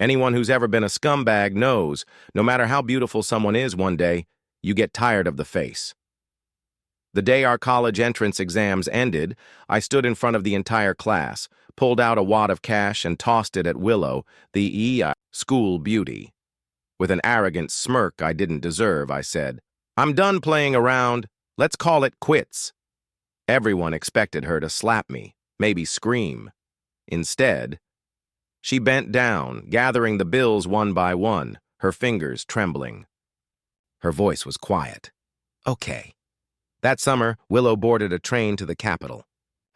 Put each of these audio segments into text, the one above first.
Anyone who's ever been a scumbag knows, no matter how beautiful someone is one day, you get tired of the face. The day our college entrance exams ended, I stood in front of the entire class, pulled out a wad of cash and tossed it at Willow, the school beauty. With an arrogant smirk I didn't deserve, I said, "I'm done playing around. Let's call it quits." Everyone expected her to slap me, maybe scream. Instead, she bent down, gathering the bills one by one, her fingers trembling. Her voice was quiet. "Okay." That summer, Willow boarded a train to the capital.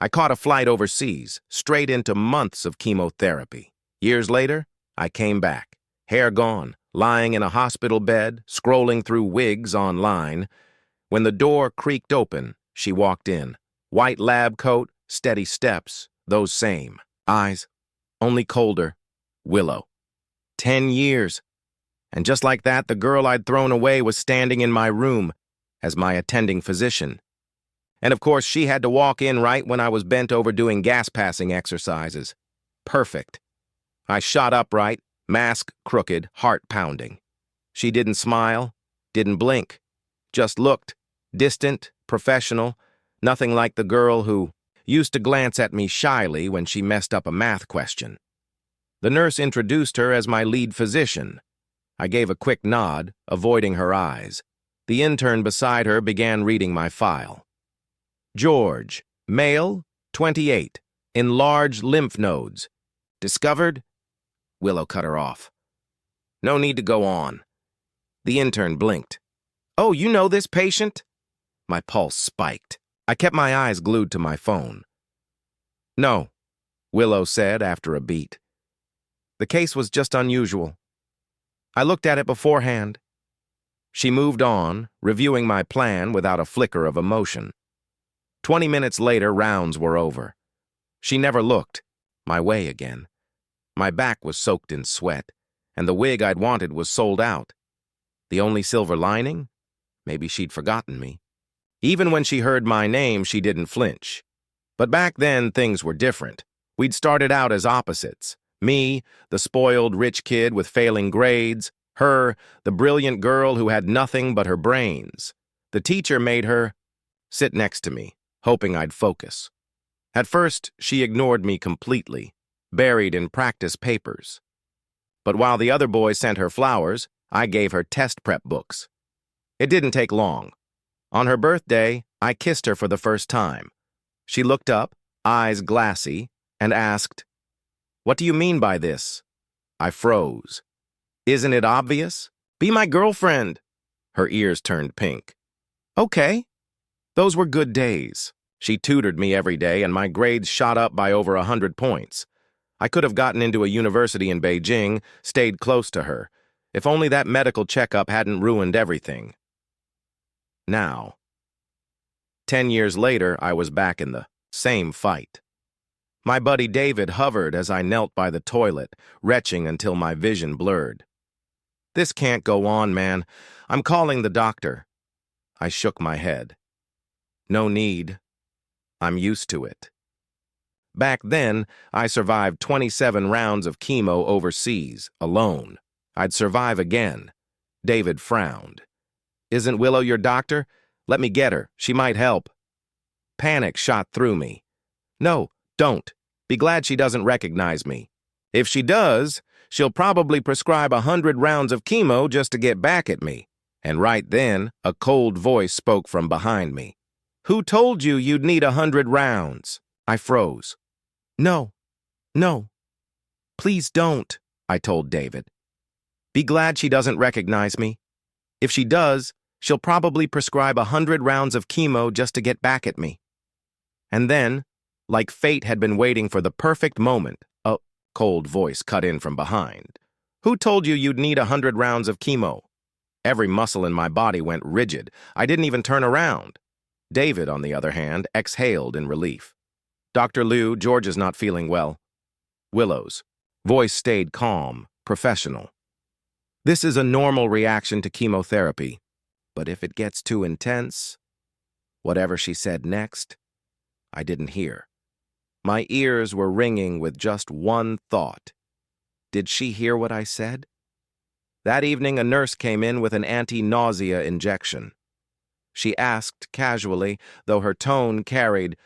I caught a flight overseas, straight into months of chemotherapy. Years later, I came back, hair gone, lying in a hospital bed, scrolling through wigs online. When the door creaked open, she walked in. White lab coat, steady steps, those same. Eyes, only colder. Willow. 10 years. And just like that, the girl I'd thrown away was standing in my room as my attending physician. And of course, she had to walk in right when I was bent over doing gas-passing exercises. Perfect. I shot upright, mask crooked, heart pounding. She didn't smile, didn't blink, just looked, distant, professional, nothing like the girl who used to glance at me shyly when she messed up a math question. The nurse introduced her as my lead physician. I gave a quick nod, avoiding her eyes. The intern beside her began reading my file. George, male, 28, enlarged lymph nodes. Discovered? Willow cut her off. No need to go on. The intern blinked. Oh, you know this patient? My pulse spiked. I kept my eyes glued to my phone. No, Willow said after a beat. The case was just unusual. I looked at it beforehand. She moved on, reviewing my plan without a flicker of emotion. 20 minutes later, rounds were over. She never looked my way again. My back was soaked in sweat, and the wig I'd wanted was sold out. The only silver lining? Maybe she'd forgotten me. Even when she heard my name, she didn't flinch. But back then, things were different. We'd started out as opposites. Me, the spoiled rich kid with failing grades. Her, the brilliant girl who had nothing but her brains. The teacher made her sit next to me, hoping I'd focus. At first, she ignored me completely, buried in practice papers. But while the other boys sent her flowers, I gave her test prep books. It didn't take long. On her birthday, I kissed her for the first time. She looked up, eyes glassy, and asked, "What do you mean by this?" I froze. "Isn't it obvious? Be my girlfriend." Her ears turned pink. Okay. Those were good days. She tutored me every day, and my grades shot up by over 100 points. I could have gotten into a university in Beijing, stayed close to her, if only that medical checkup hadn't ruined everything. Now, 10 years later, I was back in the same fight. My buddy David hovered as I knelt by the toilet, retching until my vision blurred. "This can't go on, man. I'm calling the doctor." I shook my head. "No need. I'm used to it." Back then, I survived 27 rounds of chemo overseas, alone. I'd survive again. David frowned. "Isn't Willow your doctor? Let me get her. She might help." Panic shot through me. "No, don't. Be glad she doesn't recognize me. If she does, she'll probably prescribe 100 rounds of chemo just to get back at me." And right then, a cold voice spoke from behind me. "Who told you you'd need 100 rounds?" I froze. No. Please don't," I told David. "Be glad she doesn't recognize me. If she does, she'll probably prescribe 100 rounds of chemo just to get back at me." And then, like fate had been waiting for the perfect moment, a cold voice cut in from behind. "Who told you you'd need 100 rounds of chemo?" Every muscle in my body went rigid. I didn't even turn around. David, on the other hand, exhaled in relief. "Dr. Liu, George is not feeling well." Willow's voice stayed calm, professional. "This is a normal reaction to chemotherapy. But if it gets too intense..." Whatever she said next, I didn't hear. My ears were ringing with just one thought. Did she hear what I said? That evening, a nurse came in with an anti-nausea injection. She asked casually, though her tone carried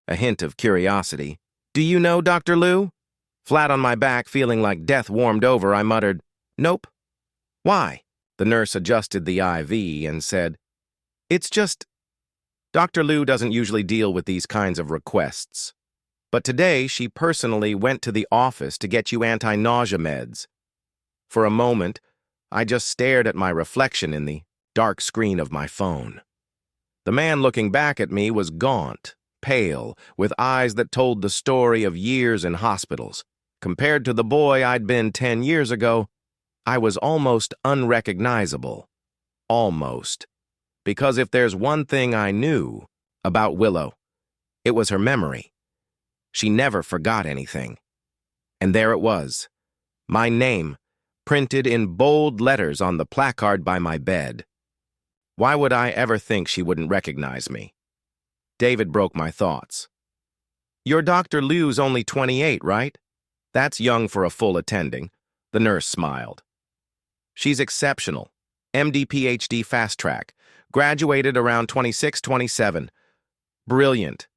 a hint of curiosity, "Do you know Dr. Liu?" Flat on my back, feeling like death warmed over, I muttered, "Nope." "Why?" The nurse adjusted the IV and said, "It's just, Dr. Liu doesn't usually deal with these kinds of requests. But today, she personally went to the office to get you anti-nausea meds." For a moment, I just stared at my reflection in the dark screen of my phone. The man looking back at me was gaunt, pale, with eyes that told the story of years in hospitals. Compared to the boy I'd been 10 years ago, I was almost unrecognizable. Almost. Because if there's one thing I knew about Willow, it was her memory. She never forgot anything. And there it was, my name, printed in bold letters on the placard by my bed. Why would I ever think she wouldn't recognize me? David broke my thoughts. "Your Dr. Liu's only 28, right? That's young for a full attending." The nurse smiled. "She's exceptional. MD PhD fast track. Graduated around 26, 27. Brilliant.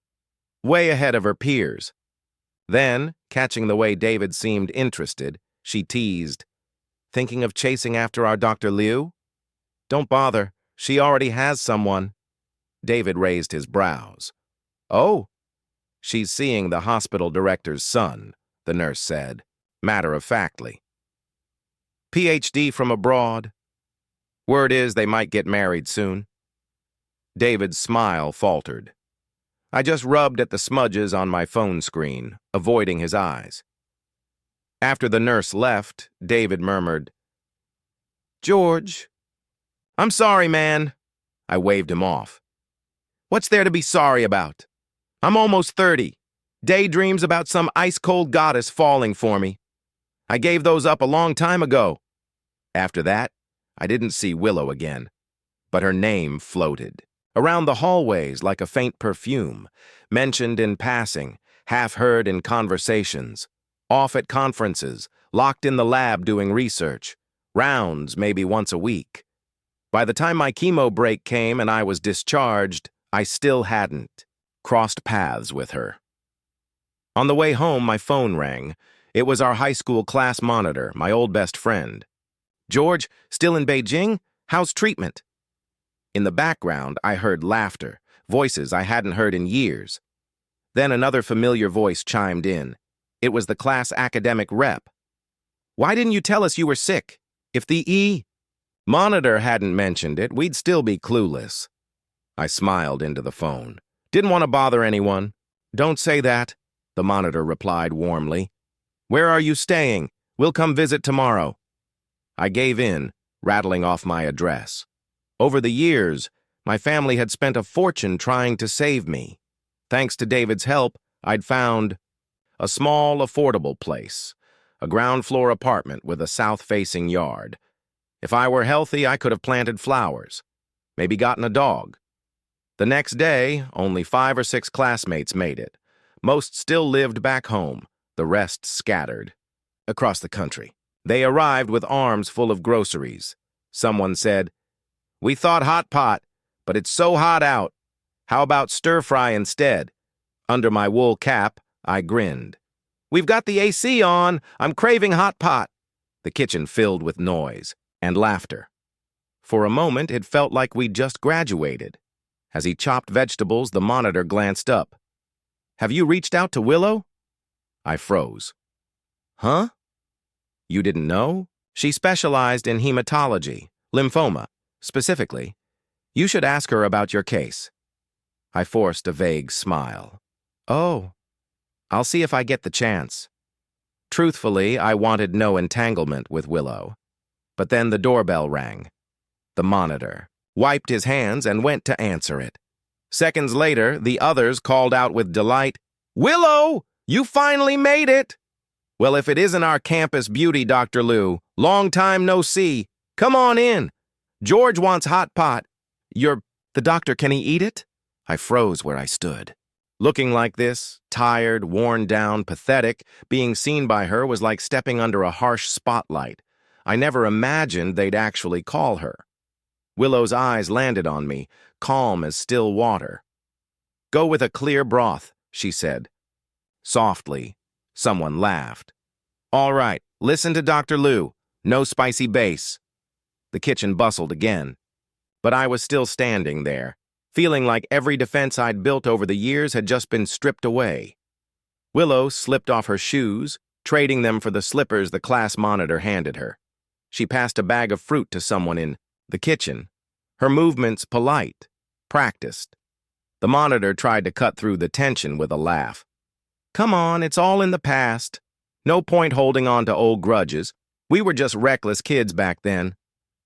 Way ahead of her peers." Then, catching the way David seemed interested, she teased, "Thinking of chasing after our Dr. Liu?" "Don't bother. She already has someone." David raised his brows. "Oh, she's seeing the hospital director's son," the nurse said, matter-of-factly. "PhD from abroad. Word is they might get married soon." David's smile faltered. I just rubbed at the smudges on my phone screen, avoiding his eyes. After the nurse left, David murmured, "George, I'm sorry, man." I waved him off. "What's there to be sorry about? I'm almost 30. Daydreams about some ice-cold goddess falling for me. I gave those up a long time ago." After that, I didn't see Willow again, but her name floated around the hallways like a faint perfume, mentioned in passing, half heard in conversations, off at conferences, locked in the lab doing research, rounds maybe once a week. By the time my chemo break came and I was discharged, I still hadn't crossed paths with her. On the way home, my phone rang. It was our high school class monitor, my old best friend. "George, still in Beijing? How's treatment?" In the background, I heard laughter, voices I hadn't heard in years. Then another familiar voice chimed in. It was the class academic rep. "Why didn't you tell us you were sick? If the monitor hadn't mentioned it, we'd still be clueless." I smiled into the phone. "Didn't want to bother anyone." "Don't say that," the monitor replied warmly. "Where are you staying? We'll come visit tomorrow." I gave in, rattling off my address. Over the years, my family had spent a fortune trying to save me. Thanks to David's help, I'd found a small, affordable place, a ground-floor apartment with a south-facing yard. If I were healthy, I could have planted flowers, maybe gotten a dog. The next day, only 5 or 6 classmates made it. Most still lived back home, the rest scattered across the country. They arrived with arms full of groceries. Someone said, "We thought hot pot, but it's so hot out. How about stir-fry instead?" Under my wool cap, I grinned. "We've got the AC on. I'm craving hot pot." The kitchen filled with noise and laughter. For a moment, it felt like we'd just graduated. As he chopped vegetables, the monitor glanced up. "Have you reached out to Willow?" I froze. "Huh? You didn't know? She specialized in hematology, lymphoma, specifically. You should ask her about your case." I forced a vague smile. "Oh, I'll see if I get the chance." Truthfully, I wanted no entanglement with Willow. But then the doorbell rang. The monitor wiped his hands and went to answer it. Seconds later, the others called out with delight, "Willow, you finally made it!" "Well, if it isn't our campus beauty, Dr. Liu, long time no see. Come on in. George wants hot pot. The doctor, can he eat it?" I froze where I stood. Looking like this, tired, worn down, pathetic, being seen by her was like stepping under a harsh spotlight. I never imagined they'd actually call her. Willow's eyes landed on me, calm as still water. "Go with a clear broth," she said. Softly, someone laughed. "All right, listen to Dr. Lou. No spicy base." The kitchen bustled again. But I was still standing there, feeling like every defense I'd built over the years had just been stripped away. Willow slipped off her shoes, trading them for the slippers the class monitor handed her. She passed a bag of fruit to someone in the kitchen, her movements polite, practiced. The monitor tried to cut through the tension with a laugh. "Come on, it's all in the past. No point holding on to old grudges. We were just reckless kids back then.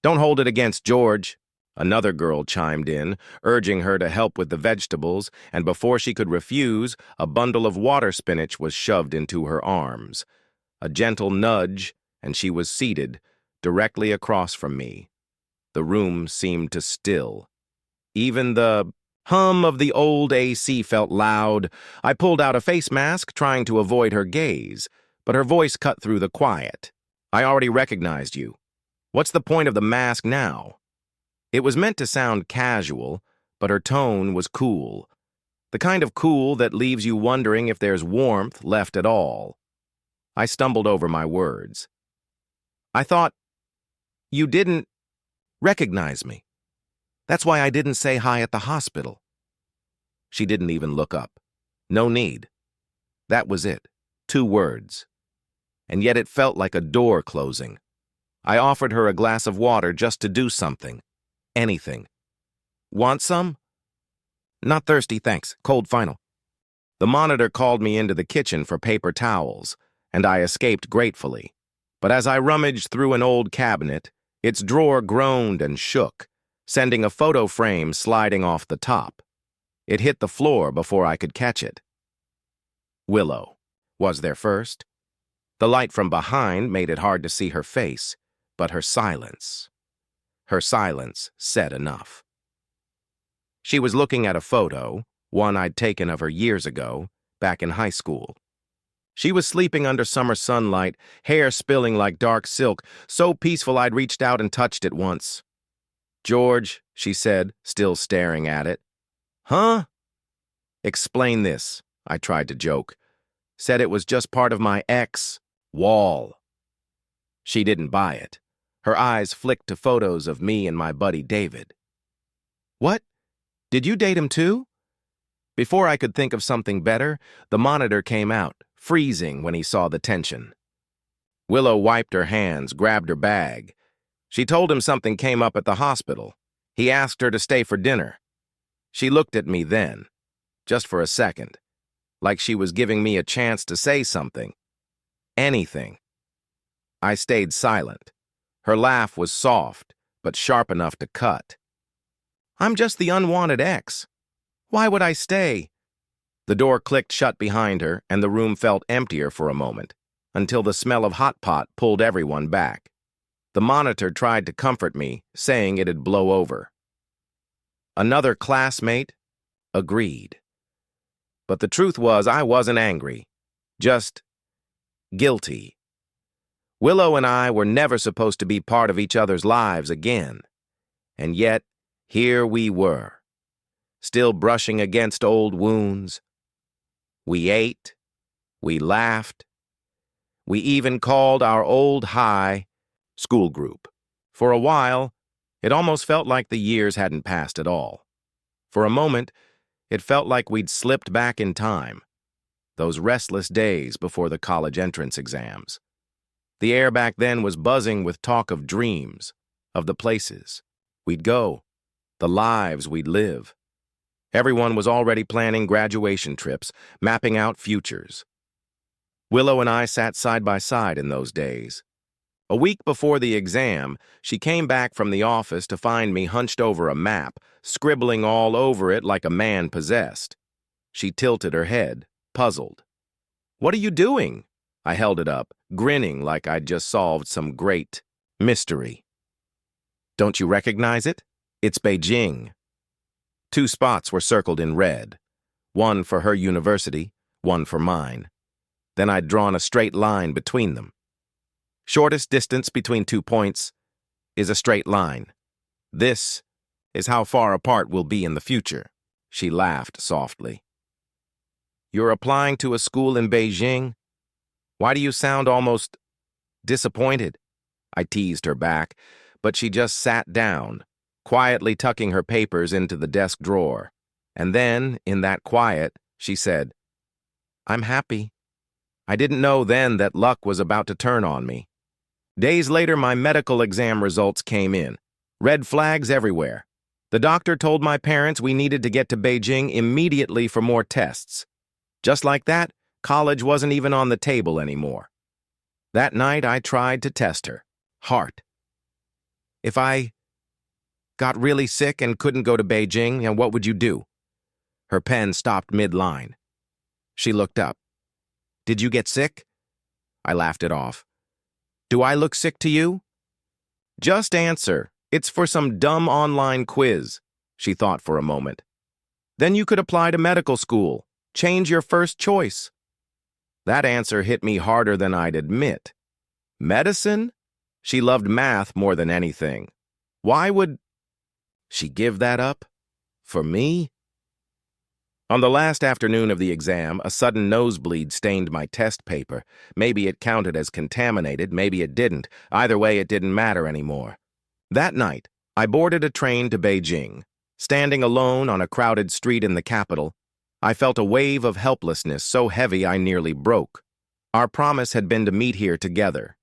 Don't hold it against George." Another girl chimed in, urging her to help with the vegetables, and before she could refuse, a bundle of water spinach was shoved into her arms. A gentle nudge, and she was seated, directly across from me. The room seemed to still. Even the hum of the old AC felt loud. I pulled out a face mask, trying to avoid her gaze, but her voice cut through the quiet. "I already recognized you. What's the point of the mask now?" It was meant to sound casual, but her tone was cool. The kind of cool that leaves you wondering if there's warmth left at all. I stumbled over my words. "I thought you didn't recognize me. That's why I didn't say hi at the hospital." She didn't even look up. No need. That was it. 2 words. And yet it felt like a door closing. I offered her a glass of water just to do something. Anything. "Want some?" "Not thirsty, thanks. Cold final." The monitor called me into the kitchen for paper towels, and I escaped gratefully. But as I rummaged through an old cabinet, its drawer groaned and shook, sending a photo frame sliding off the top. It hit the floor before I could catch it. Willow was there first. The light from behind made it hard to see her face, but her silence said enough. She was looking at a photo, one I'd taken of her years ago, back in high school. She was sleeping under summer sunlight, hair spilling like dark silk, so peaceful I'd reached out and touched it once. "George," she said, still staring at it. "Huh?" "Explain this," I tried to joke. "Said it was just part of my wall." She didn't buy it. Her eyes flicked to photos of me and my buddy David. "What? Did you date him too?" Before I could think of something better, the monitor came out, freezing when he saw the tension. Willow wiped her hands, grabbed her bag. She told him something came up at the hospital. He asked her to stay for dinner. She looked at me then, just for a second, like she was giving me a chance to say something. Anything. I stayed silent. Her laugh was soft, but sharp enough to cut. "I'm just the unwanted ex. Why would I stay?" The door clicked shut behind her, and the room felt emptier for a moment, until the smell of hot pot pulled everyone back. The monitor tried to comfort me, saying it'd blow over. Another classmate agreed. But the truth was I wasn't angry, just guilty. Willow and I were never supposed to be part of each other's lives again. And yet, here we were, still brushing against old wounds. We ate, we laughed, we even called our old high school group. For a while, it almost felt like the years hadn't passed at all. For a moment, it felt like we'd slipped back in time, those restless days before the college entrance exams. The air back then was buzzing with talk of dreams, of the places we'd go, the lives we'd live. Everyone was already planning graduation trips, mapping out futures. Willow and I sat side by side in those days. A week before the exam, she came back from the office to find me hunched over a map, scribbling all over it like a man possessed. She tilted her head, puzzled. "What are you doing?" I held it up, grinning like I'd just solved some great mystery. "Don't you recognize it? It's Beijing." 2 spots were circled in red. One for her university, one for mine. Then I'd drawn a straight line between them. Shortest distance between 2 points is a straight line. This is how far apart we'll be in the future. She laughed softly. You're applying to a school in Beijing? Why do you sound almost disappointed? I teased her back, but she just sat down, quietly tucking her papers into the desk drawer. And then, in that quiet, she said, I'm happy. I didn't know then that luck was about to turn on me. Days later, my medical exam results came in. Red flags everywhere. The doctor told my parents we needed to get to Beijing immediately for more tests. Just like that, college wasn't even on the table anymore. That night, I tried to test her. Heart. If I got really sick and couldn't go to Beijing, and what would you do? Her pen stopped mid-line. She looked up. Did you get sick? I laughed it off. Do I look sick to you? Just answer. It's for some dumb online quiz. She thought for a moment. Then you could apply to medical school. Change your first choice. That answer hit me harder than I'd admit. Medicine? She loved math more than anything. Why would she give that up? For me? On the last afternoon of the exam, a sudden nosebleed stained my test paper. Maybe it counted as contaminated, maybe it didn't. Either way, it didn't matter anymore. That night, I boarded a train to Beijing. Standing alone on a crowded street in the capital, I felt a wave of helplessness so heavy I nearly broke. Our promise had been to meet here together.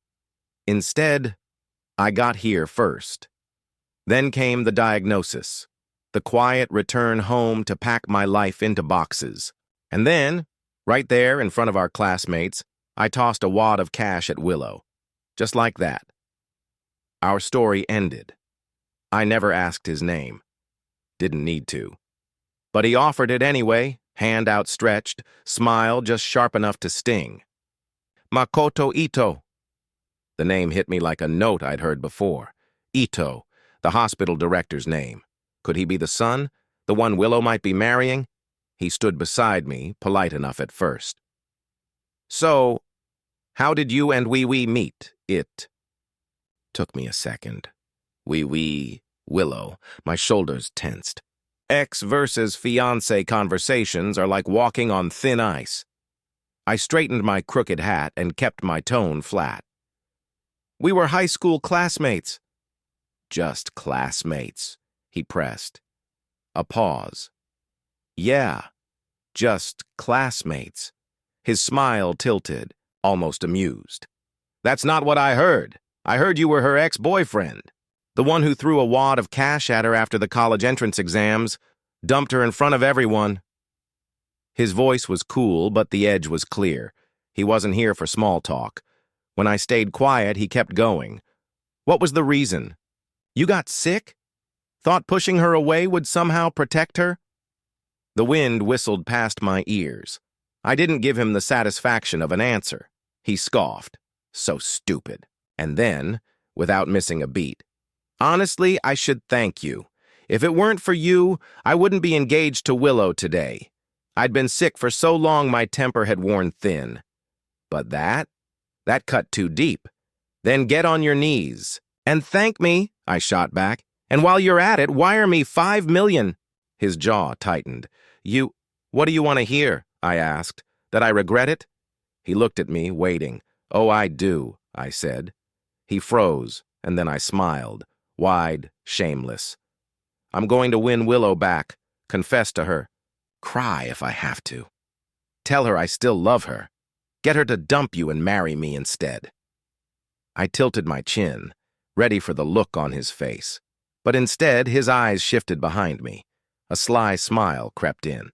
Instead, I got here first. Then came the diagnosis. The quiet return home to pack my life into boxes. And then, right there in front of our classmates, I tossed a wad of cash at Willow. Just like that. Our story ended. I never asked his name. Didn't need to. But he offered it anyway, hand outstretched, smile just sharp enough to sting. Makoto Ito. The name hit me like a note I'd heard before. Ito, the hospital director's name. Could he be the son? The one Willow might be marrying? He stood beside me, polite enough at first. So, how did you and Wee meet? It took me a second. Willow. My shoulders tensed. Ex versus fiancé conversations are like walking on thin ice. I straightened my crooked hat and kept my tone flat. We were high school classmates. Just classmates, he pressed. A pause. Yeah, just classmates. His smile tilted, almost amused. That's not what I heard. I heard you were her ex-boyfriend. The one who threw a wad of cash at her after the college entrance exams, dumped her in front of everyone. His voice was cool, but the edge was clear. He wasn't here for small talk. When I stayed quiet, he kept going. What was the reason? You got sick? Thought pushing her away would somehow protect her? The wind whistled past my ears. I didn't give him the satisfaction of an answer. He scoffed. So stupid. And then, without missing a beat, honestly, I should thank you. If it weren't for you, I wouldn't be engaged to Willow today. I'd been sick for so long my temper had worn thin. But that cut too deep. Then get on your knees. And thank me, I shot back. And while you're at it, wire me $5 million. His jaw tightened. What do you want to hear? I asked. That I regret it? He looked at me, waiting. Oh, I do, I said. He froze, and then I smiled, wide, shameless. I'm going to win Willow back, confess to her, cry if I have to. Tell her I still love her. Get her to dump you and marry me instead. I tilted my chin, ready for the look on his face. But instead, his eyes shifted behind me. A sly smile crept in.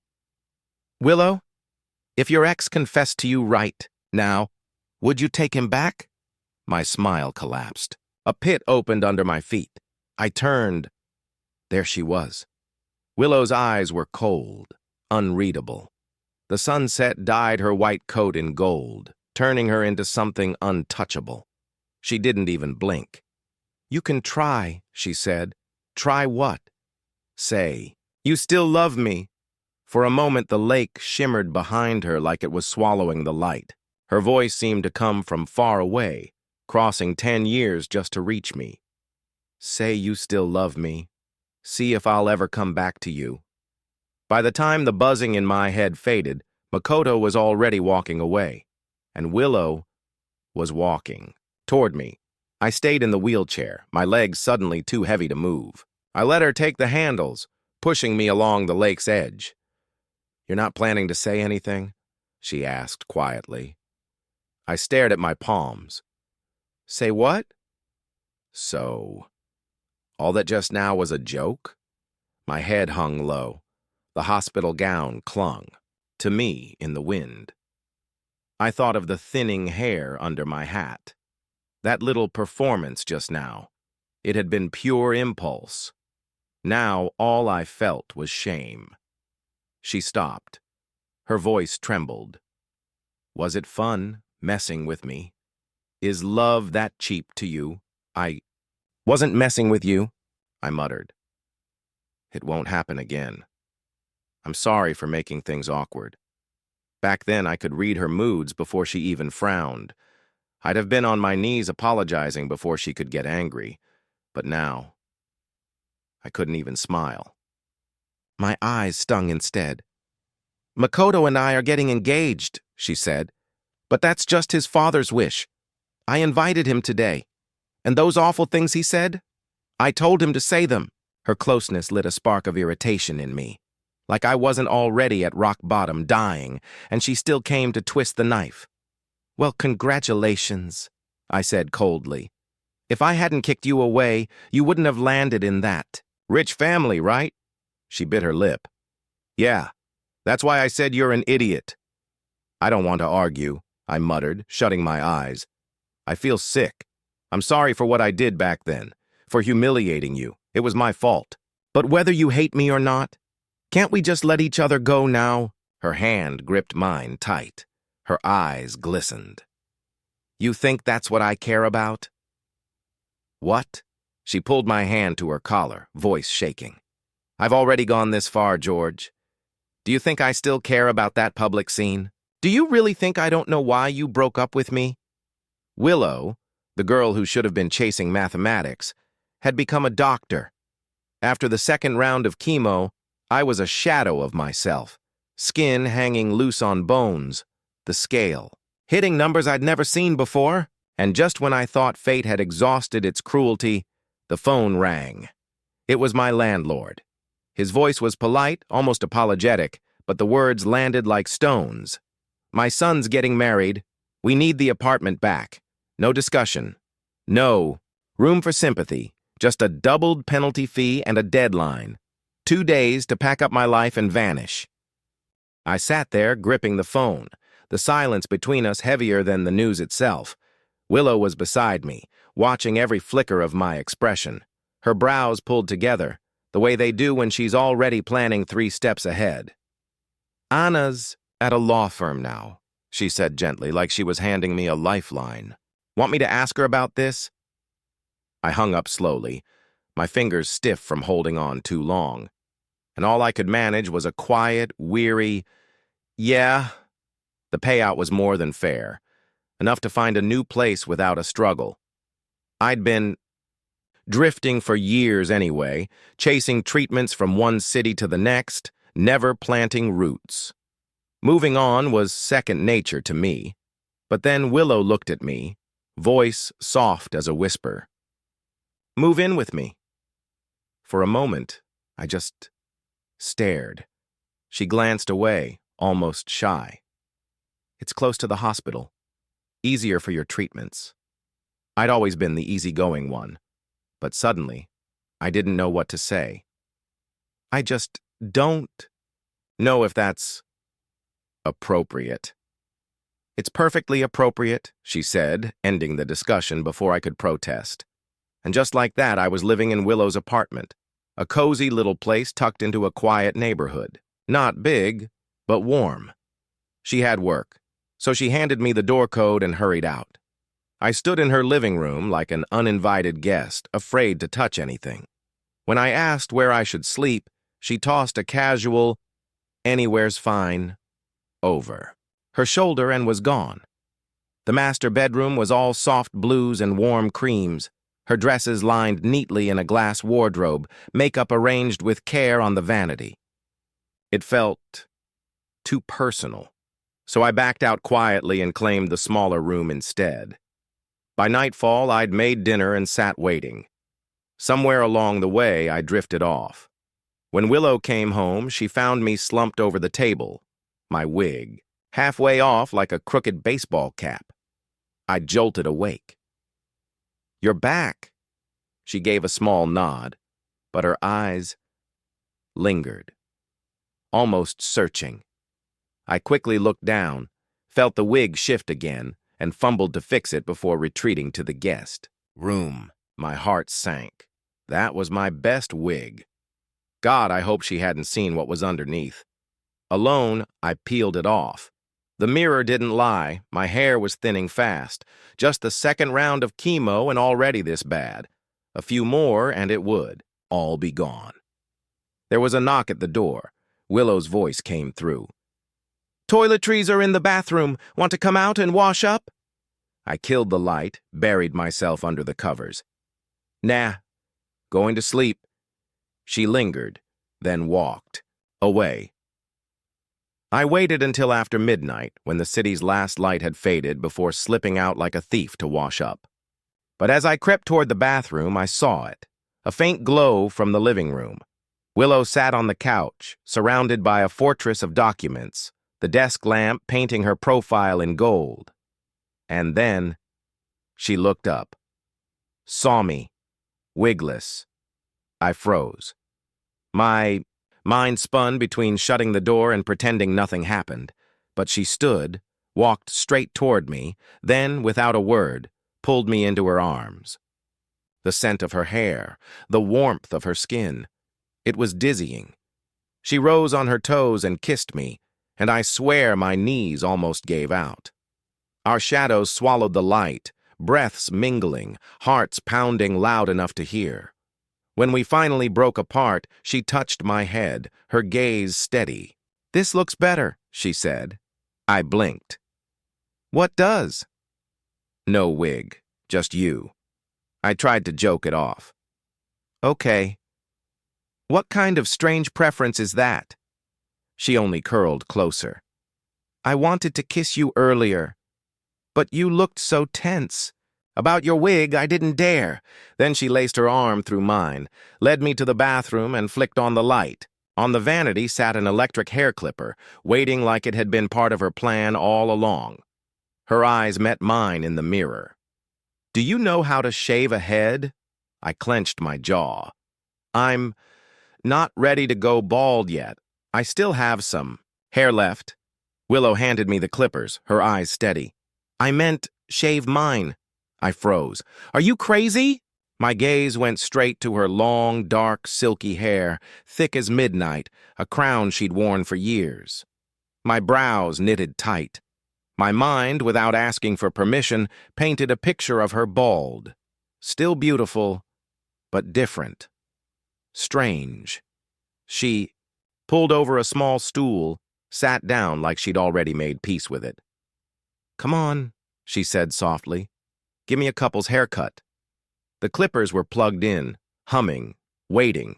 Willow, if your ex confessed to you right now, would you take him back? My smile collapsed. A pit opened under my feet. I turned. There she was. Willow's eyes were cold, unreadable. The sunset dyed her white coat in gold, turning her into something untouchable. She didn't even blink. You can try, she said. Try what? Say, you still love me. For a moment, the lake shimmered behind her like it was swallowing the light. Her voice seemed to come from far away, crossing 10 years just to reach me. Say you still love me. See if I'll ever come back to you. By the time the buzzing in my head faded, Makoto was already walking away, and Willow was walking toward me. I stayed in the wheelchair, my legs suddenly too heavy to move. I let her take the handles, pushing me along the lake's edge. "You're not planning to say anything?" she asked quietly. I stared at my palms. "Say what?" "So, all that just now was a joke?" My head hung low. The hospital gown clung to me in the wind. I thought of the thinning hair under my hat. That little performance just now. It had been pure impulse. Now all I felt was shame. She stopped. Her voice trembled. "Was it fun, messing with me? Is love that cheap to you?" "I wasn't messing with you," I muttered. "It won't happen again. I'm sorry for making things awkward." Back then, I could read her moods before she even frowned. I'd have been on my knees apologizing before she could get angry. But now, I couldn't even smile. My eyes stung instead. "Makoto and I are getting engaged," she said. "But that's just his father's wish. I invited him today. And those awful things he said? I told him to say them." Her closeness lit a spark of irritation in me. Like I wasn't already at rock bottom, dying, and she still came to twist the knife. "Well, congratulations," I said coldly. "If I hadn't kicked you away, you wouldn't have landed in that. Rich family, right?" She bit her lip. "Yeah, that's why I said you're an idiot." "I don't want to argue," I muttered, shutting my eyes. "I feel sick. I'm sorry for what I did back then, for humiliating you. It was my fault. But whether you hate me or not, can't we just let each other go now?" Her hand gripped mine tight. Her eyes glistened. "You think that's what I care about?" "What?" She pulled my hand to her collar, voice shaking. "I've already gone this far, George. Do you think I still care about that public scene? Do you really think I don't know why you broke up with me?" Willow, the girl who should have been chasing mathematics, had become a doctor. After the second round of chemo, I was a shadow of myself, skin hanging loose on bones, the scale, hitting numbers I'd never seen before, and just when I thought fate had exhausted its cruelty, the phone rang. It was my landlord. His voice was polite, almost apologetic, but the words landed like stones. "My son's getting married. We need the apartment back. No discussion. No room for sympathy. Just a doubled penalty fee and a deadline. 2 days to pack up my life and vanish." I sat there, gripping the phone, the silence between us heavier than the news itself. Willow was beside me, watching every flicker of my expression, her brows pulled together, the way they do when she's already planning 3 steps ahead. "Anna's at a law firm now," she said gently, like she was handing me a lifeline. "Want me to ask her about this?" I hung up slowly, my fingers stiff from holding on too long, and all I could manage was a quiet, weary, "Yeah." The payout was more than fair, enough to find a new place without a struggle. I'd been drifting for years anyway, chasing treatments from one city to the next, never planting roots. Moving on was second nature to me. But then Willow looked at me, voice soft as a whisper. "Move in with me." For a moment, I just stared. She glanced away, almost shy. "It's close to the hospital. Easier for your treatments." I'd always been the easygoing one, but suddenly, I didn't know what to say. "I just don't know if that's appropriate." "It's perfectly appropriate," she said, ending the discussion before I could protest. And just like that, I was living in Willow's apartment, a cozy little place tucked into a quiet neighborhood. Not big, but warm. She had work, so she handed me the door code and hurried out. I stood in her living room like an uninvited guest, afraid to touch anything. When I asked where I should sleep, she tossed a casual, Anywhere's fine. Over. Her shoulder and was gone. The master bedroom was all soft blues and warm creams, her dresses lined neatly in a glass wardrobe, makeup arranged with care on the vanity. It felt too personal, so I backed out quietly and claimed the smaller room instead. By nightfall, I'd made dinner and sat waiting. Somewhere along the way, I drifted off. When Willow came home, she found me slumped over the table, my wig, halfway off like a crooked baseball cap. I jolted awake. "You're back." She gave a small nod, but her eyes lingered, almost searching. I quickly looked down, felt the wig shift again, and fumbled to fix it before retreating to the guest room. My heart sank. That was my best wig. God, I hope she hadn't seen what was underneath. Alone, I peeled it off. The mirror didn't lie. My hair was thinning fast. Just the second round of chemo and already this bad. A few more and it would all be gone. There was a knock at the door. Willow's voice came through. "Toiletries are in the bathroom. Want to come out and wash up?" I killed the light, buried myself under the covers. "Nah, going to sleep." She lingered, then walked away. I waited until after midnight, when the city's last light had faded, before slipping out like a thief to wash up. But as I crept toward the bathroom, I saw it, a faint glow from the living room. Willow sat on the couch, surrounded by a fortress of documents, the desk lamp painting her profile in gold. And then she looked up, saw me, wigless. I froze. My mind spun between shutting the door and pretending nothing happened, but she stood, walked straight toward me, then, without a word, pulled me into her arms. The scent of her hair, the warmth of her skin, it was dizzying. She rose on her toes and kissed me, and I swear my knees almost gave out. Our shadows swallowed the light, breaths mingling, hearts pounding loud enough to hear. When we finally broke apart, she touched my head, her gaze steady. "This looks better," she said. I blinked. "What does?" "No wig, just you." I tried to joke it off. "Okay." "What kind of strange preference is that?" She only curled closer. "I wanted to kiss you earlier, but you looked so tense. About your wig, I didn't dare." Then she laced her arm through mine, led me to the bathroom, and flicked on the light. On the vanity sat an electric hair clipper, waiting like it had been part of her plan all along. Her eyes met mine in the mirror. "Do you know how to shave a head?" I clenched my jaw. "I'm not ready to go bald yet. I still have some hair left." Willow handed me the clippers, her eyes steady. "I meant shave mine." I froze. "Are you crazy?" My gaze went straight to her long, dark, silky hair, thick as midnight, a crown she'd worn for years. My brows knitted tight. My mind, without asking for permission, painted a picture of her bald. Still beautiful, but different. Strange. She pulled over a small stool, sat down like she'd already made peace with it. "Come on," she said softly. "Give me a couple's haircut." The clippers were plugged in, humming, waiting.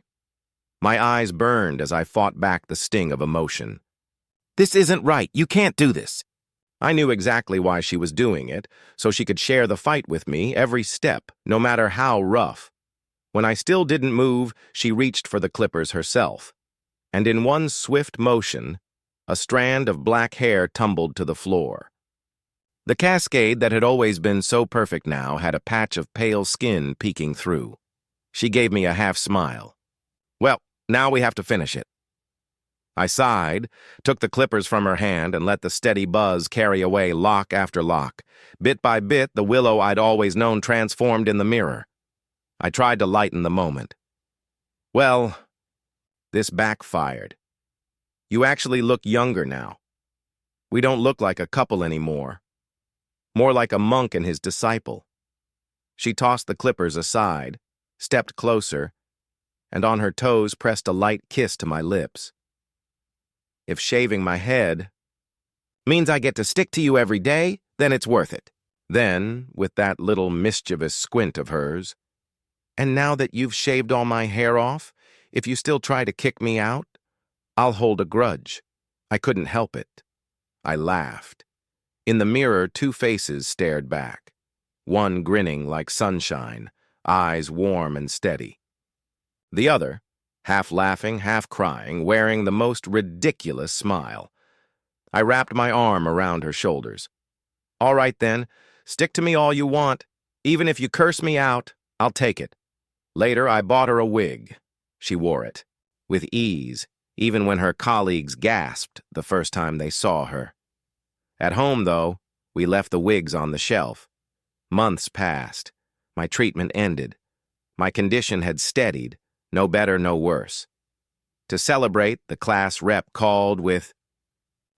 My eyes burned as I fought back the sting of emotion. "This isn't right. You can't do this." I knew exactly why she was doing it, so she could share the fight with me every step, no matter how rough. When I still didn't move, she reached for the clippers herself. And in one swift motion, a strand of black hair tumbled to the floor. The cascade that had always been so perfect now had a patch of pale skin peeking through. She gave me a half smile. "Well, now we have to finish it." I sighed, took the clippers from her hand, and let the steady buzz carry away lock after lock. Bit by bit, the Willow I'd always known transformed in the mirror. I tried to lighten the moment. "Well, this backfired. You actually look younger now. We don't look like a couple anymore. More like a monk and his disciple." She tossed the clippers aside, stepped closer, and on her toes pressed a light kiss to my lips. If shaving my head means I get to stick to you every day, then it's worth it. Then, with that little mischievous squint of hers, and now that you've shaved all my hair off, if you still try to kick me out, I'll hold a grudge. I couldn't help it. I laughed. In the mirror, two faces stared back. One grinning like sunshine, eyes warm and steady. The other, half laughing, half crying, wearing the most ridiculous smile. I wrapped my arm around her shoulders. All right then, stick to me all you want. Even if you curse me out, I'll take it. Later, I bought her a wig. She wore it, with ease, even when her colleagues gasped the first time they saw her. At home, though, we left the wigs on the shelf. Months passed. My treatment ended. My condition had steadied, no better, no worse. To celebrate, the class rep called with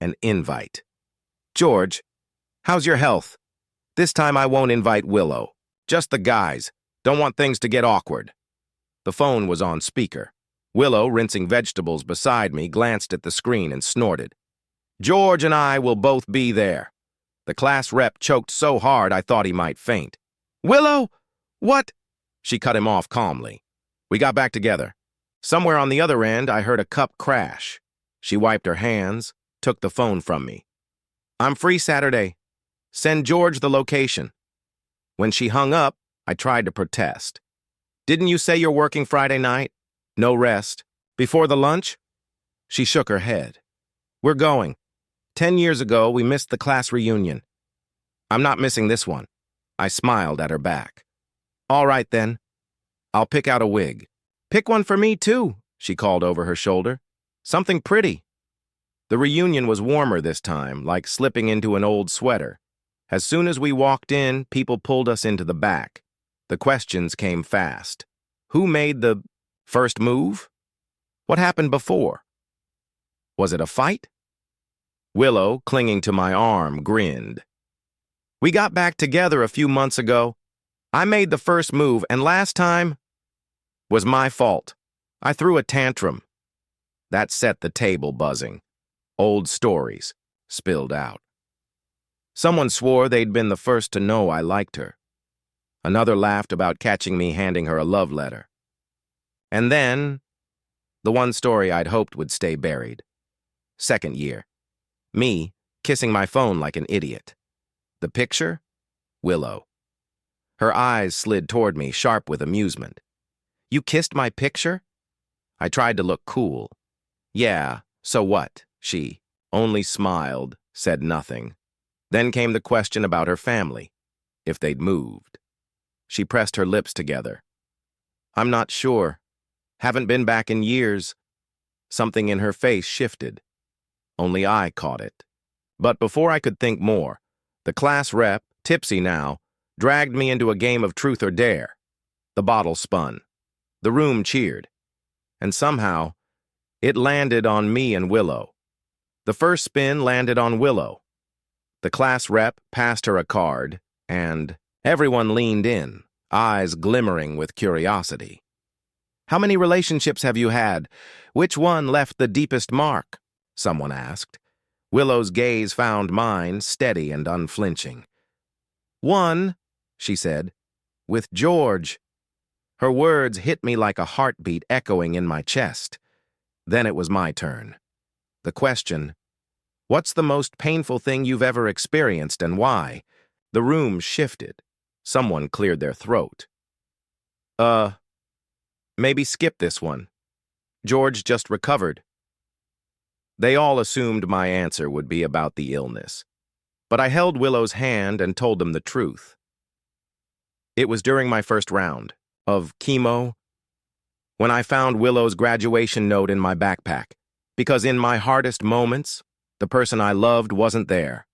an invite. George, how's your health? This time I won't invite Willow. Just the guys. Don't want things to get awkward. The phone was on speaker. Willow, rinsing vegetables beside me, glanced at the screen and snorted. George and I will both be there. The class rep choked so hard I thought he might faint. Willow? What? She cut him off calmly. We got back together. Somewhere on the other end, I heard a cup crash. She wiped her hands, took the phone from me. I'm free Saturday. Send George the location. When she hung up, I tried to protest. Didn't you say you're working Friday night? No rest. Before the lunch? She shook her head. We're going. 10 years ago, we missed the class reunion. I'm not missing this one. I smiled at her back. All right, then. I'll pick out a wig. Pick one for me, too, she called over her shoulder. Something pretty. The reunion was warmer this time, like slipping into an old sweater. As soon as we walked in, people pulled us into the back. The questions came fast. Who made the first move? What happened before? Was it a fight? Willow, clinging to my arm, grinned. We got back together a few months ago. I made the first move, and last time was my fault. I threw a tantrum. That set the table buzzing. Old stories spilled out. Someone swore they'd been the first to know I liked her. Another laughed about catching me handing her a love letter. And then, the one story I'd hoped would stay buried. Second year. Me, kissing my phone like an idiot. The picture? Willow. Her eyes slid toward me, sharp with amusement. You kissed my picture? I tried to look cool. Yeah, so what? She only smiled, said nothing. Then came the question about her family, if they'd moved. She pressed her lips together. I'm not sure. Haven't been back in years. Something in her face shifted. Only I caught it. But before I could think more, the class rep, tipsy now, dragged me into a game of truth or dare. The bottle spun. The room cheered. And somehow, it landed on me and Willow. The first spin landed on Willow. The class rep passed her a card, and everyone leaned in, eyes glimmering with curiosity. How many relationships have you had? Which one left the deepest mark? Someone asked. Willow's gaze found mine, steady and unflinching. One, she said, with George. Her words hit me like a heartbeat echoing in my chest. Then it was my turn. The question, what's the most painful thing you've ever experienced and why? The room shifted. Someone cleared their throat. Maybe skip this one. George just recovered. They all assumed my answer would be about the illness. But I held Willow's hand and told them the truth. It was during my first round of chemo when I found Willow's graduation note in my backpack, because in my hardest moments, the person I loved wasn't there.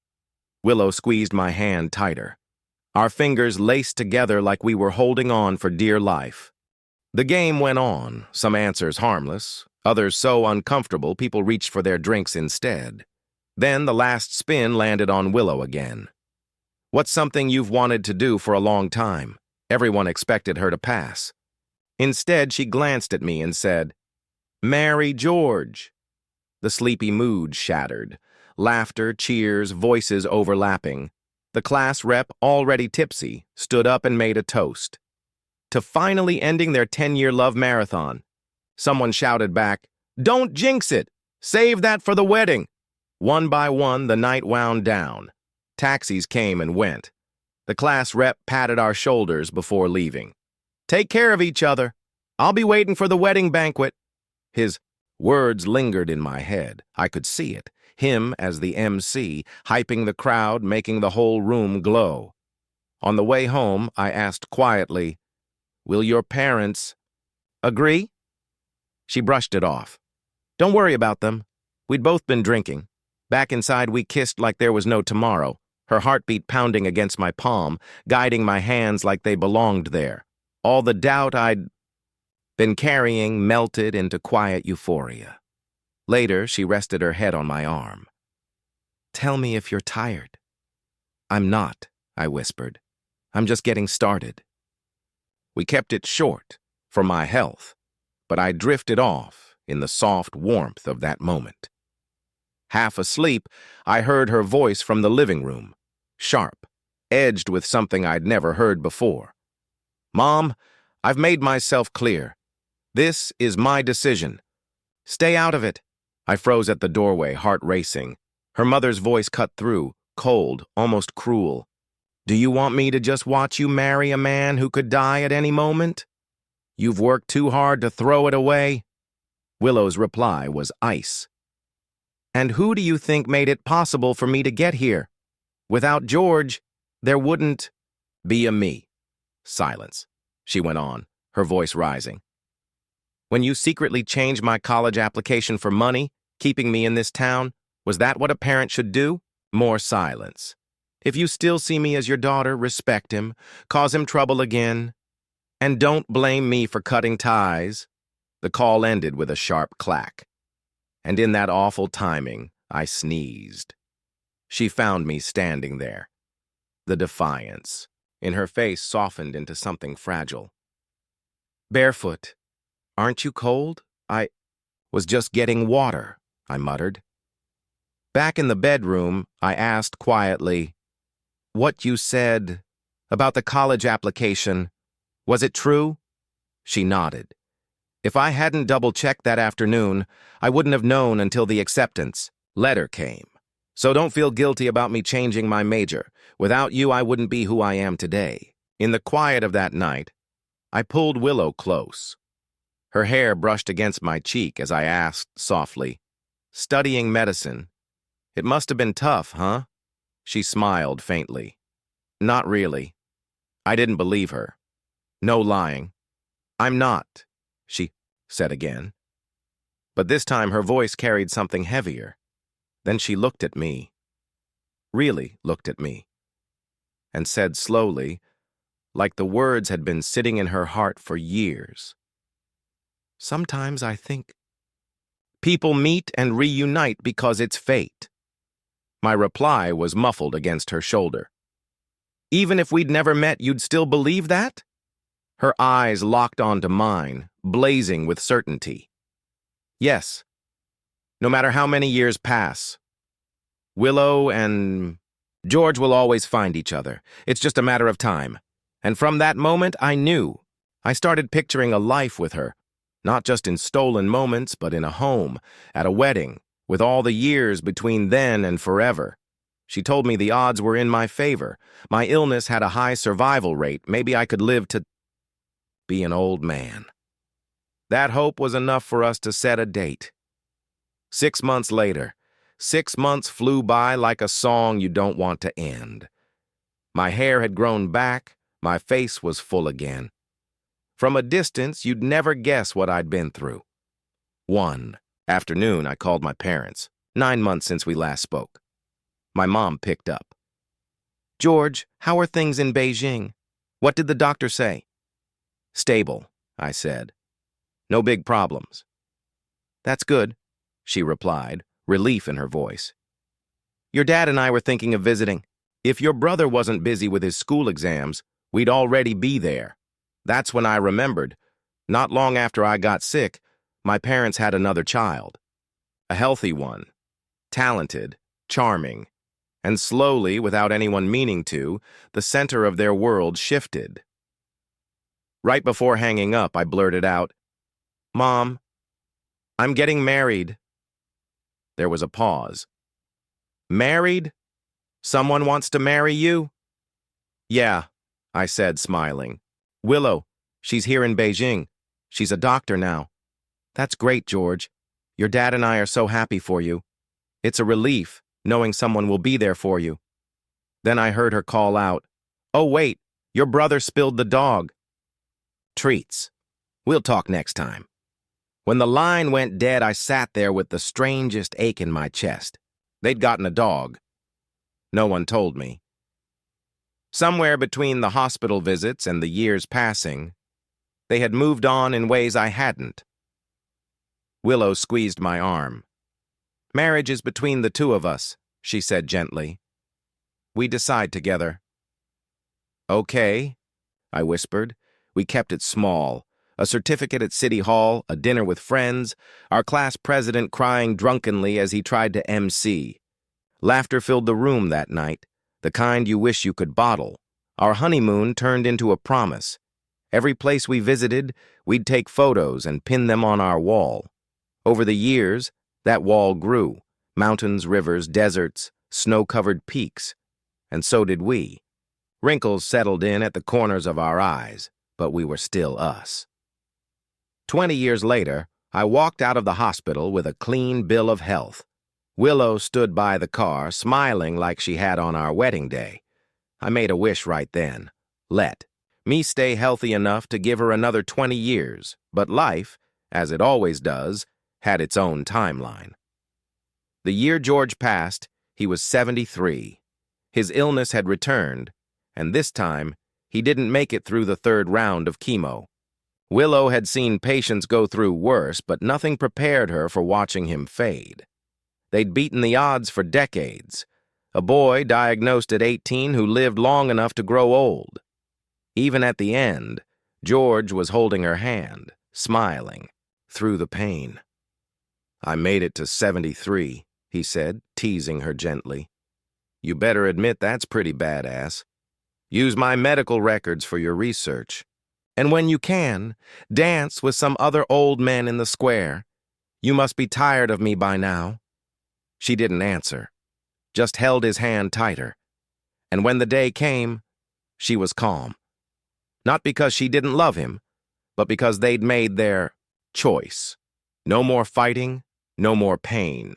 Willow squeezed my hand tighter. Our fingers laced together like we were holding on for dear life. The game went on, some answers harmless, others so uncomfortable people reached for their drinks instead. Then the last spin landed on Willow again. What's something you've wanted to do for a long time? Everyone expected her to pass. Instead, she glanced at me and said, Marry George. The sleepy mood shattered. Laughter, cheers, voices overlapping. The class rep, already tipsy, stood up and made a toast. To finally ending their 10-year love marathon. Someone shouted back, "Don't jinx it! Save that for the wedding!" One by one, the night wound down. Taxis came and went. The class rep patted our shoulders before leaving. "Take care of each other. I'll be waiting for the wedding banquet." His words lingered in my head. I could see it. Him as the MC, hyping the crowd, making the whole room glow. On the way home, I asked quietly, "Will your parents agree?" She brushed it off. "Don't worry about them. We'd both been drinking. Back inside, we kissed like there was no tomorrow, her heartbeat pounding against my palm, guiding my hands like they belonged there. All the doubt I'd been carrying melted into quiet euphoria. Later, she rested her head on my arm. "Tell me if you're tired." "I'm not," I whispered. "I'm just getting started." We kept it short, for my health, but I drifted off in the soft warmth of that moment. Half asleep, I heard her voice from the living room, sharp, edged with something I'd never heard before. "Mom, I've made myself clear. This is my decision. Stay out of it." I froze at the doorway, heart racing. Her mother's voice cut through, cold, almost cruel. "Do you want me to just watch you marry a man who could die at any moment? You've worked too hard to throw it away." Willow's reply was ice. "And who do you think made it possible for me to get here? Without George, there wouldn't be a me." Silence. She went on, her voice rising. "When you secretly changed my college application for money, keeping me in this town, was that what a parent should do?" More silence. "If you still see me as your daughter, respect him, cause him trouble again, and don't blame me for cutting ties." The call ended with a sharp clack. And in that awful timing, I sneezed. She found me standing there. The defiance in her face softened into something fragile. "Barefoot. Aren't you cold?" "I was just getting water," I muttered. Back in the bedroom, I asked quietly, "What you said about the college application, was it true?" She nodded. "If I hadn't double-checked that afternoon, I wouldn't have known until the acceptance letter came. So don't feel guilty about me changing my major. Without you, I wouldn't be who I am today." In the quiet of that night, I pulled Willow close. Her hair brushed against my cheek as I asked softly, "Studying medicine, it must have been tough, huh?" She smiled faintly. "Not really." I didn't believe her. No lying. "I'm not," she said again. But this time her voice carried something heavier. Then she looked at me, really looked at me, and said slowly, like the words had been sitting in her heart for years, "Sometimes I think people meet and reunite because it's fate." My reply was muffled against her shoulder. "Even if we'd never met, you'd still believe that?" Her eyes locked onto mine, blazing with certainty. "Yes. No matter how many years pass. Willow and George will always find each other. It's just a matter of time." And from that moment, I knew. I started picturing a life with her, not just in stolen moments, but in a home, at a wedding, with all the years between then and forever. She told me the odds were in my favor. My illness had a high survival rate. Maybe I could live to be an old man. That hope was enough for us to set a date. 6 months later, 6 months flew by like a song you don't want to end. My hair had grown back, my face was full again. From a distance, you'd never guess what I'd been through. One afternoon, I called my parents, 9 months since we last spoke. My mom picked up. "George, how are things in Beijing? What did the doctor say?" "Stable," I said. "No big problems." "That's good," she replied, relief in her voice. "Your dad and I were thinking of visiting. If your brother wasn't busy with his school exams, we'd already be there." That's when I remembered. Not long after I got sick, my parents had another child. a healthy one, talented, charming, and slowly, without anyone meaning to, the center of their world shifted. Right before hanging up, I blurted out, "Mom, I'm getting married." There was a pause. "Married? Someone wants to marry you?" "Yeah," I said, smiling. "Willow, she's here in Beijing. She's a doctor now." "That's great, George. Your dad and I are so happy for you. It's a relief, knowing someone will be there for you." Then I heard her call out, "Oh, wait, your brother spilled the dog." Treats. We'll talk next time. When the line went dead, I sat there with the strangest ache in my chest. They'd gotten a dog. No one told me. Somewhere between the hospital visits and the years passing, they had moved on in ways I hadn't. Willow squeezed my arm. "Marriage is between the two of us," she said gently. "We decide together." "Okay," I whispered. We kept it small. A certificate at City Hall, a dinner with friends, our class president crying drunkenly as he tried to MC. Laughter filled the room that night, the kind you wish you could bottle. Our honeymoon turned into a promise. Every place we visited, we'd take photos and pin them on our wall. Over the years, that wall grew. Mountains, rivers, deserts, snow-covered peaks. And so did we. Wrinkles settled in at the corners of our eyes, but we were still us. 20 years later, I walked out of the hospital with a clean bill of health. Willow stood by the car, smiling like she had on our wedding day. I made a wish right then. Let me stay healthy enough to give her another 20 years, but life, as it always does, had its own timeline. The year George passed, he was 73. His illness had returned, and this time, he didn't make it through the third round of chemo. Willow had seen patients go through worse, but nothing prepared her for watching him fade. They'd beaten the odds for decades. A boy diagnosed at 18 who lived long enough to grow old. Even at the end, George was holding her hand, smiling, through the pain. "I made it to 73, he said, teasing her gently. "You better admit that's pretty badass. Use my medical records for your research. And when you can, dance with some other old men in the square. You must be tired of me by now." She didn't answer, just held his hand tighter. And when the day came, she was calm. Not because she didn't love him, but because they'd made their choice. No more fighting, no more pain.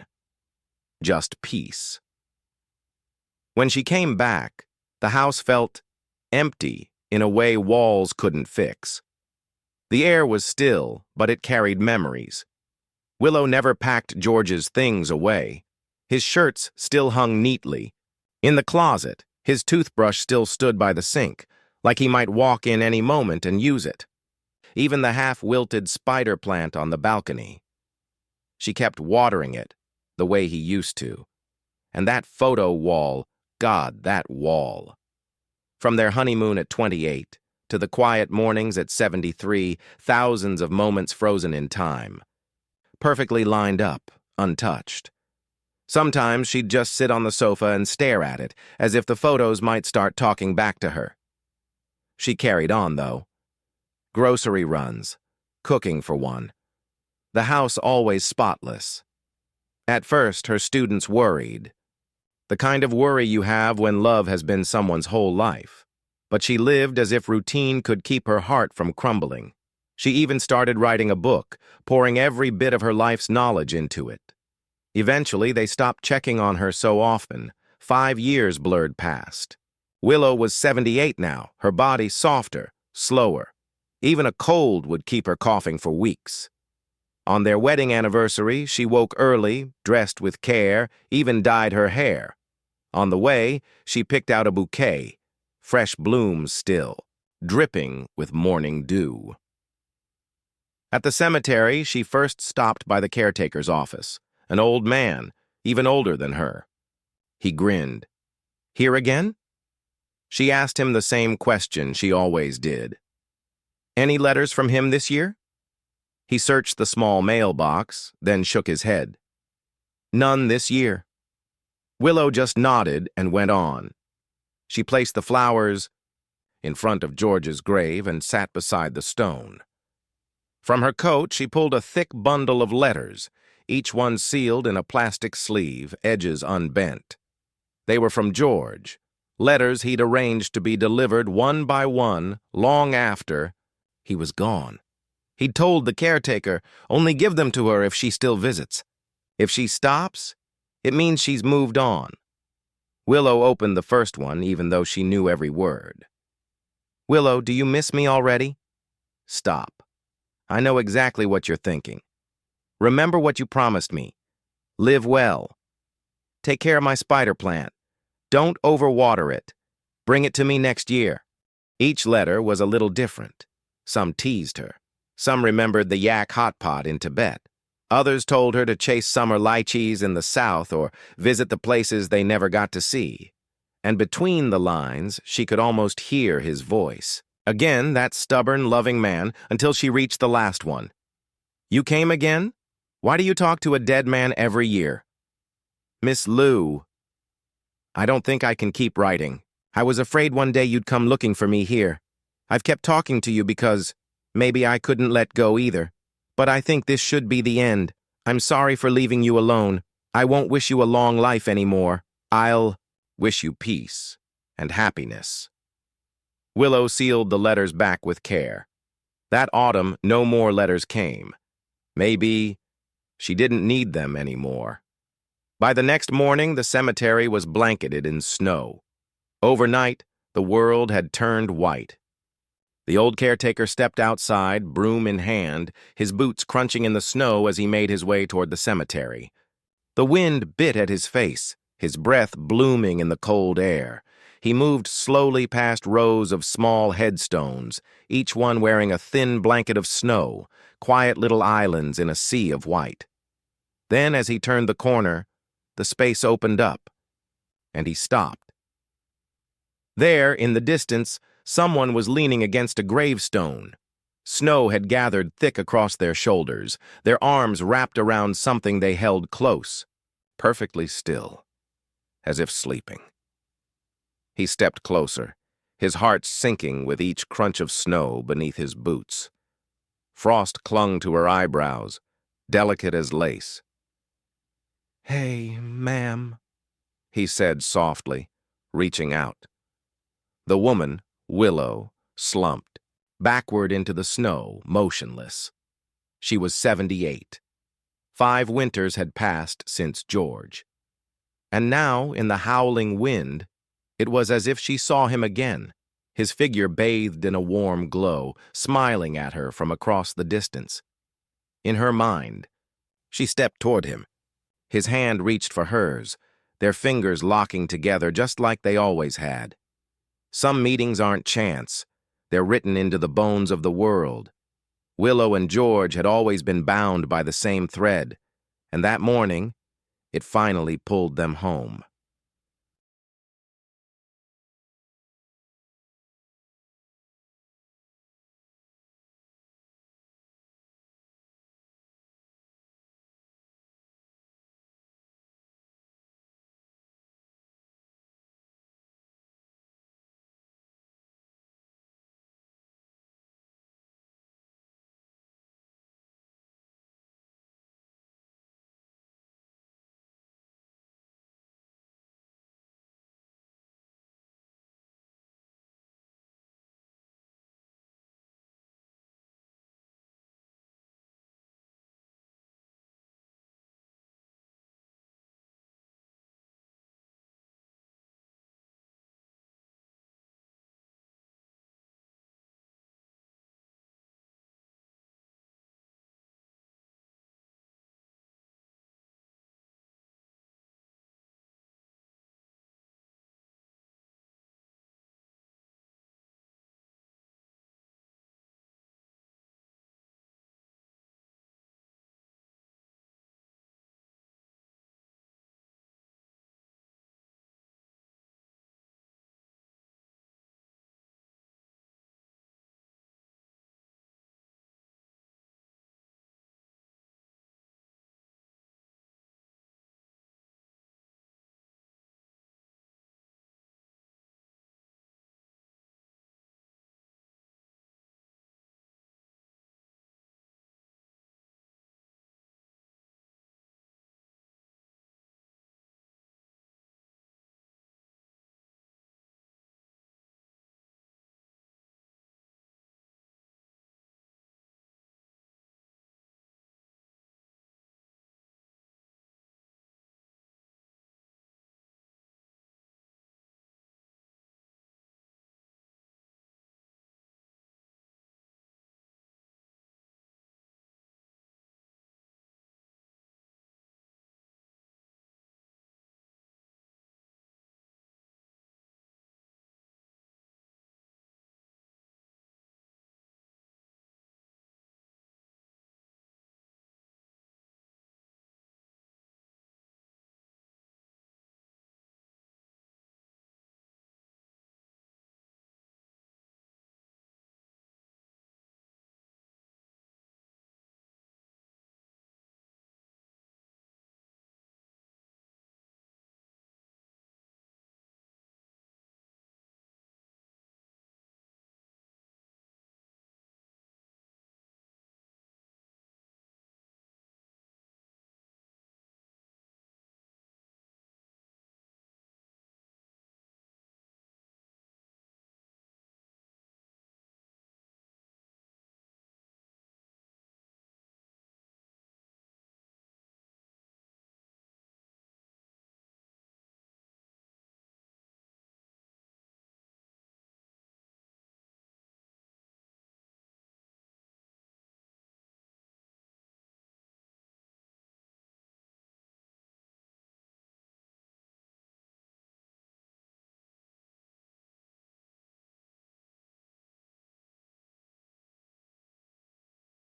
Just peace. When she came back, the house felt empty in a way walls couldn't fix. The air was still, but it carried memories. Willow never packed George's things away. His shirts still hung neatly. In the closet, his toothbrush still stood by the sink, like he might walk in any moment and use it. Even the half-wilted spider plant on the balcony. She kept watering it, the way he used to. And that photo wall, God, that wall. From their honeymoon at 28 to the quiet mornings at 73, thousands of moments frozen in time. Perfectly lined up, untouched. Sometimes she'd just sit on the sofa and stare at it, as if the photos might start talking back to her. She carried on, though. Grocery runs, cooking for one. The house always spotless. At first, her students worried. The kind of worry you have when love has been someone's whole life. But she lived as if routine could keep her heart from crumbling. She even started writing a book, pouring every bit of her life's knowledge into it. Eventually, they stopped checking on her so often. 5 years blurred past. Willow was 78 now, her body softer, slower. Even a cold would keep her coughing for weeks. On their wedding anniversary, she woke early, dressed with care, even dyed her hair. On the way, she picked out a bouquet, fresh blooms still, dripping with morning dew. At the cemetery, she first stopped by the caretaker's office, an old man, even older than her. He grinned. "Here again?" She asked him the same question she always did. "Any letters from him this year?" He searched the small mailbox, then shook his head. None this year. Willow just nodded and went on. She placed the flowers in front of George's grave and sat beside the stone. From her coat, she pulled a thick bundle of letters, each one sealed in a plastic sleeve, edges unbent. They were from George, letters he'd arranged to be delivered one by one long after he was gone. He'd told the caretaker, only give them to her if she still visits. If she stops, it means she's moved on. Willow opened the first one, even though she knew every word. Willow, do you miss me already? Stop. I know exactly what you're thinking. Remember what you promised me. Live well. Take care of my spider plant. Don't overwater it. Bring it to me next year. Each letter was a little different. Some teased her. Some remembered the yak hot pot in Tibet. Others told her to chase summer lychees in the south or visit the places they never got to see. And between the lines, she could almost hear his voice. Again, that stubborn, loving man, until she reached the last one. You came again? Why do you talk to a dead man every year? Miss Lou. I don't think I can keep writing. I was afraid one day you'd come looking for me here. I've kept talking to you because maybe I couldn't let go either. But I think this should be the end. I'm sorry for leaving you alone. I won't wish you a long life anymore. I'll wish you peace and happiness. Willow sealed the letters back with care. That autumn, no more letters came. Maybe she didn't need them anymore. By the next morning, the cemetery was blanketed in snow. Overnight, the world had turned white. The old caretaker stepped outside, broom in hand, his boots crunching in the snow as he made his way toward the cemetery. The wind bit at his face, his breath blooming in the cold air. He moved slowly past rows of small headstones, each one wearing a thin blanket of snow, quiet little islands in a sea of white. Then, as he turned the corner, the space opened up, and he stopped. There, in the distance, someone was leaning against a gravestone. Snow had gathered thick across their shoulders, their arms wrapped around something they held close, perfectly still, as if sleeping. He stepped closer, his heart sinking with each crunch of snow beneath his boots. Frost clung to her eyebrows, delicate as lace. "Hey, ma'am," he said softly, reaching out. The woman, Willow, slumped, backward into the snow, motionless. She was 78. 5 winters had passed since George. And now, in the howling wind, it was as if she saw him again, his figure bathed in a warm glow, smiling at her from across the distance. In her mind, she stepped toward him. His hand reached for hers, their fingers locking together just like they always had. Some meetings aren't chance. They're written into the bones of the world. Willow and George had always been bound by the same thread, and that morning, it finally pulled them home.